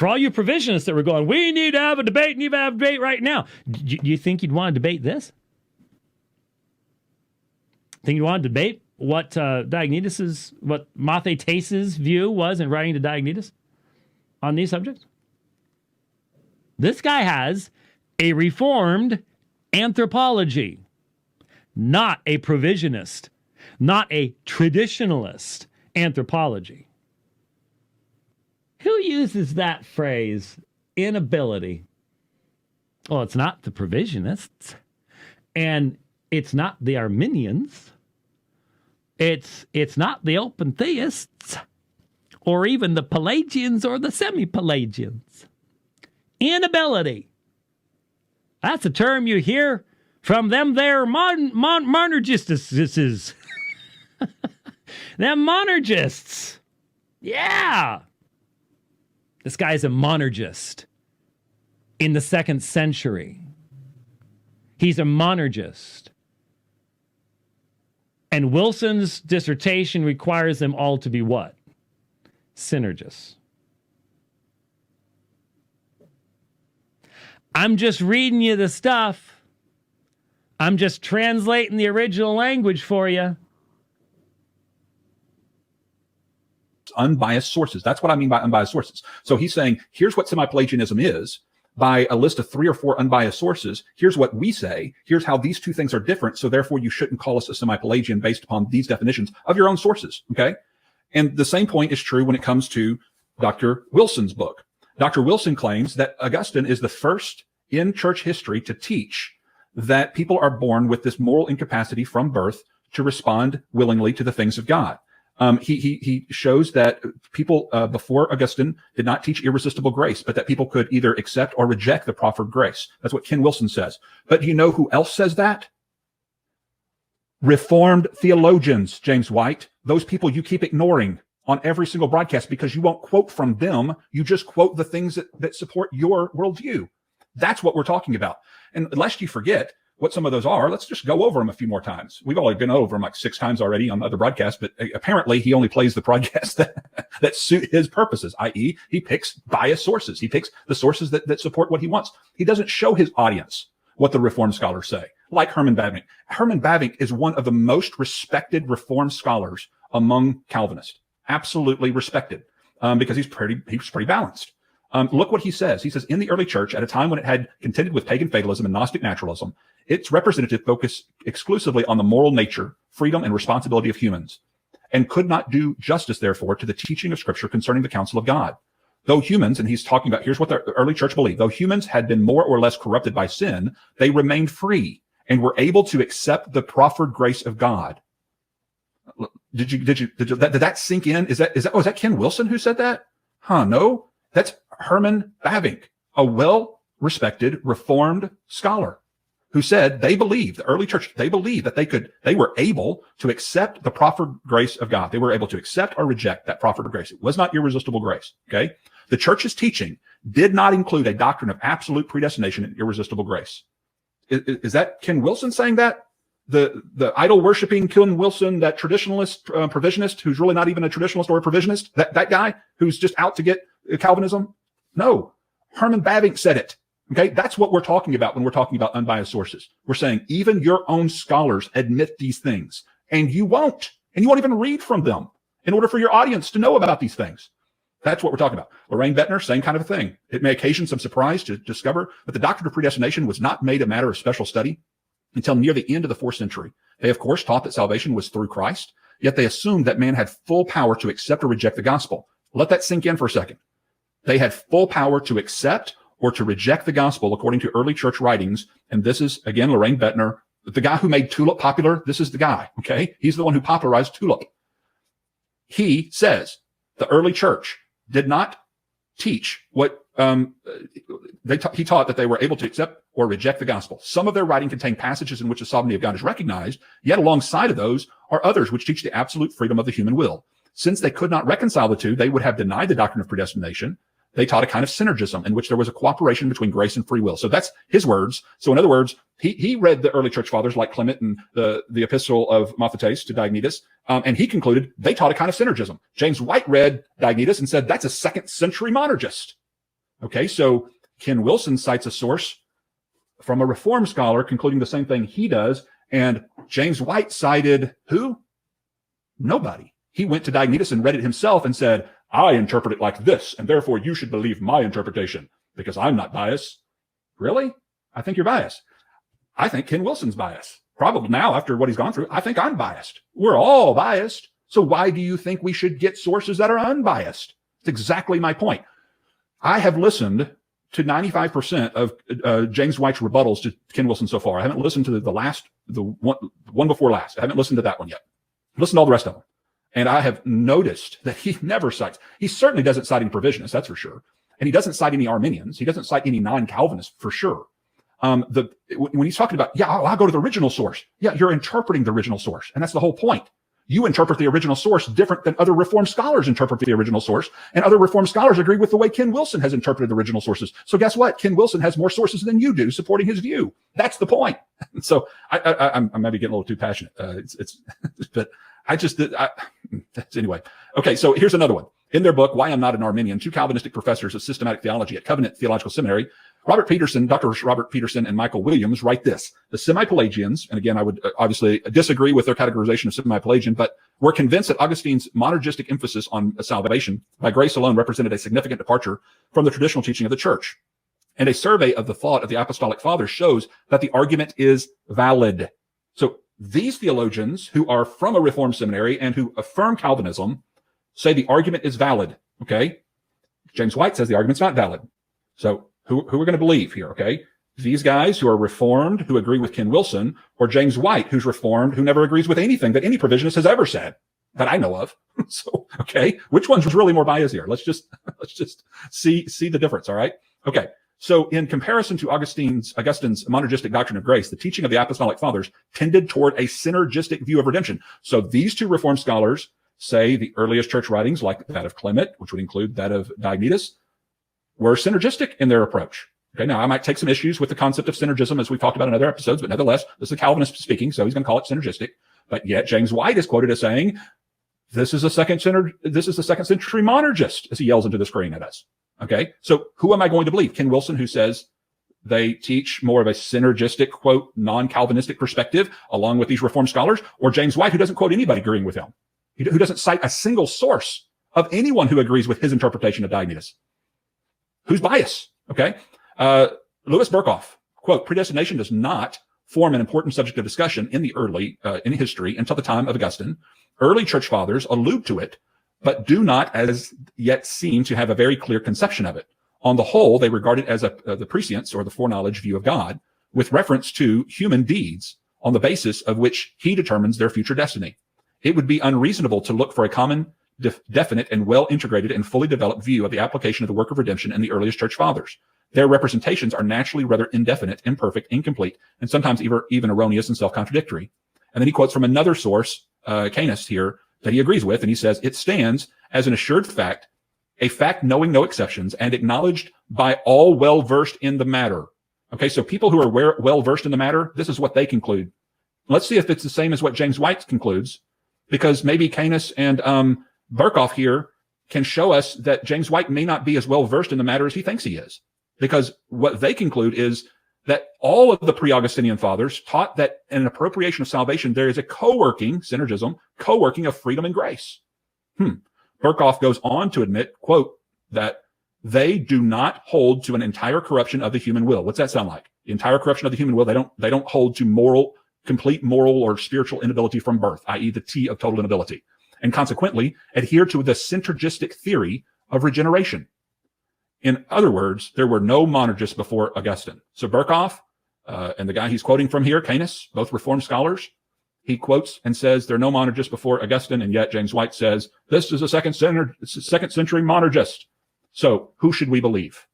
For all you provisionists that were going, we need to have a debate, right now. Do you think you'd want to debate this? Think you want to debate what what Mathetes' view was in writing to Diognetus on these subjects? This guy has a reformed anthropology, not a provisionist, not a traditionalist anthropology. Who uses that phrase, inability? Well, it's not the provisionists, and it's not the Arminians. It's not the open theists, or even the Pelagians or the semi-Pelagians. Inability. That's a term you hear from them there monergists. Them monergists. Yeah. This guy's a monergist in the 2nd century. He's a monergist. And Wilson's dissertation requires them all to be what? Synergists. I'm just reading you the stuff. I'm just translating the original language for you. Unbiased sources. That's what I mean by unbiased sources. So he's saying, here's what semi-Pelagianism is. By a list of 3 or 4 unbiased sources, here's what we say. Here's how these two things are different. So therefore, you shouldn't call us a semi-Pelagian based upon these definitions of your own sources. Okay. And the same point is true when it comes to Dr. Wilson's book. Dr. Wilson claims that Augustine is the first in church history to teach that people are born with this moral incapacity from birth to respond willingly to the things of God. He shows that people before Augustine did not teach irresistible grace, but that people could either accept or reject the proffered grace. That's what Ken Wilson says. But you know who else says that? Reformed theologians, James White. Those people you keep ignoring on every single broadcast because you won't quote from them. You just quote the things that support your worldview. That's what we're talking about. And lest you forget what some of those are, let's just go over them a few more times. We've already been over them like 6 times already on other broadcasts, but apparently he only plays the broadcasts that suit his purposes, i.e. he picks biased sources. He picks the sources that support what he wants. He doesn't show his audience what the Reformed scholars say, like Herman Bavinck. Herman Bavinck is one of the most respected Reformed scholars among Calvinists. Absolutely respected, because he's pretty balanced. Look what he says. He says, in the early church, at a time when it had contended with pagan fatalism and Gnostic naturalism, its representative focused exclusively on the moral nature, freedom, and responsibility of humans, and could not do justice, therefore, to the teaching of Scripture concerning the counsel of God. Though humans, and he's talking about, here's what the early church believed, though humans had been more or less corrupted by sin, they remained free and were able to accept the proffered grace of God. Did that sink in? Is that Ken Wilson who said that? No. That's Herman Bavinck, a well-respected Reformed scholar who said they believed, the early church, they believed that they were able to accept the proffered grace of God. They were able to accept or reject that proffered grace. It was not irresistible grace. Okay. The church's teaching did not include a doctrine of absolute predestination and irresistible grace. Is that Ken Wilson saying that? The idol worshiping Ken Wilson, that traditionalist, provisionist, who's really not even a traditionalist or a provisionist, that guy who's just out to get Calvinism? No. Herman Bavinck said it. Okay. That's what we're talking about when we're talking about unbiased sources. We're saying even your own scholars admit these things, and you won't even read from them in order for your audience to know about these things. That's what we're talking about. Lorraine Bettner, same kind of a thing. It may occasion some surprise to discover that the doctrine of predestination was not made a matter of special study until near the end of the 4th century. They, of course, taught that salvation was through Christ, yet they assumed that man had full power to accept or reject the gospel. Let that sink in for a second. They had full power to accept or to reject the gospel according to early church writings. And this is, again, Lorraine Bettner, the guy who made tulip popular. This is the guy, okay? He's the one who popularized tulip. He says the early church did not teach what he taught that they were able to accept or reject the gospel. Some of their writing contain passages in which the sovereignty of God is recognized, yet alongside of those are others which teach the absolute freedom of the human will. Since they could not reconcile the two, they would have denied the doctrine of predestination. They taught a kind of synergism in which there was a cooperation between grace and free will. So that's his words. So in other words, he read the early church fathers like Clement and the epistle of Mathetes to Diognetus, and he concluded they taught a kind of synergism. James White read Diognetus and said that's a 2nd century monergist. Okay, so Ken Wilson cites a source from a Reformed scholar concluding the same thing he does, and James White cited who? Nobody. He went to Diognetus and read it himself and said, I interpret it like this, and therefore you should believe my interpretation because I'm not biased. Really? I think you're biased. I think Ken Wilson's biased. Probably now, after what he's gone through, I think I'm biased. We're all biased. So why do you think we should get sources that are unbiased? It's exactly my point. I have listened to 95% of James White's rebuttals to Ken Wilson so far. I haven't listened to the one before last. I haven't listened to that one yet. I've listened to all the rest of them. And I have noticed that he never cites, he certainly doesn't cite any Provisionists, that's for sure. And he doesn't cite any Arminians. He doesn't cite any non-Calvinists for sure. When he's talking about, I'll go to the original source. Yeah, you're interpreting the original source. And that's the whole point. You interpret the original source different than other Reformed scholars interpret the original source. And other Reformed scholars agree with the way Ken Wilson has interpreted the original sources. So guess what? Ken Wilson has more sources than you do supporting his view. That's the point. So I'm maybe getting a little too passionate. But anyway. Okay, so here's another one. In their book, Why I'm Not an Arminian, two Calvinistic professors of systematic theology at Covenant Theological Seminary, Dr. Robert Peterson and Michael Williams write this. The semi-Pelagians, and again, I would obviously disagree with their categorization of semi-Pelagian, but were convinced that Augustine's monergistic emphasis on salvation by grace alone represented a significant departure from the traditional teaching of the church. And a survey of the thought of the apostolic fathers shows that the argument is valid. So these theologians who are from a Reformed seminary and who affirm Calvinism say the argument is valid, okay? James White says the argument's not valid. So who are going to believe here, okay? These guys who are Reformed, who agree with Ken Wilson, or James White, who's Reformed, who never agrees with anything that any Provisionist has ever said that I know of. So, okay, which one's really more biased here? Let's just see the difference, all right? Okay. So in comparison to Augustine's monergistic doctrine of grace, the teaching of the apostolic fathers tended toward a synergistic view of redemption. So these two Reformed scholars say the earliest church writings, like that of Clement, which would include that of Diognetus, were synergistic in their approach. Okay, now I might take some issues with the concept of synergism, as we've talked about in other episodes, but nevertheless, this is a Calvinist speaking, so he's going to call it synergistic. But yet James White is quoted as saying, this is a second century monergist, as he yells into the screen at us. Okay, so who am I going to believe? Ken Wilson, who says they teach more of a synergistic, quote, non-Calvinistic perspective, along with these Reformed scholars, or James White, who doesn't quote anybody agreeing with him, who doesn't cite a single source of anyone who agrees with his interpretation of Diognetus? Who's biased? Okay. Louis Berkhoff, quote, predestination does not form an important subject of discussion in in history until the time of Augustine. Early church fathers allude to it, but do not as yet seem to have a very clear conception of it. On the whole, they regard it as the prescience or the foreknowledge view of God with reference to human deeds on the basis of which he determines their future destiny. It would be unreasonable to look for a common, definite, and well-integrated and fully developed view of the application of the work of redemption in the earliest church fathers. Their representations are naturally rather indefinite, imperfect, incomplete, and sometimes even erroneous and self-contradictory. And then he quotes from another source, Canis here, that he agrees with, and he says, it stands as an assured fact, a fact knowing no exceptions, and acknowledged by all well-versed in the matter. Okay, so people who are well-versed in the matter, this is what they conclude. Let's see if it's the same as what James White concludes, because maybe Canis and Berkhoff here can show us that James White may not be as well-versed in the matter as he thinks he is. Because what they conclude is that all of the pre-Augustinian fathers taught that in an appropriation of salvation, there is a synergism, co-working of freedom and grace. Berkhoff goes on to admit, quote, that they do not hold to an entire corruption of the human will. What's that sound like? The entire corruption of the human will. They don't hold to complete moral or spiritual inability from birth, i.e. the T of total inability, and consequently adhere to the synergistic theory of regeneration. In other words, there were no monergists before Augustine. So Berkhoff and the guy he's quoting from here, Canis, both Reformed scholars, he quotes and says there are no monergists before Augustine, and yet James White says this is a second century monergist. So who should we believe?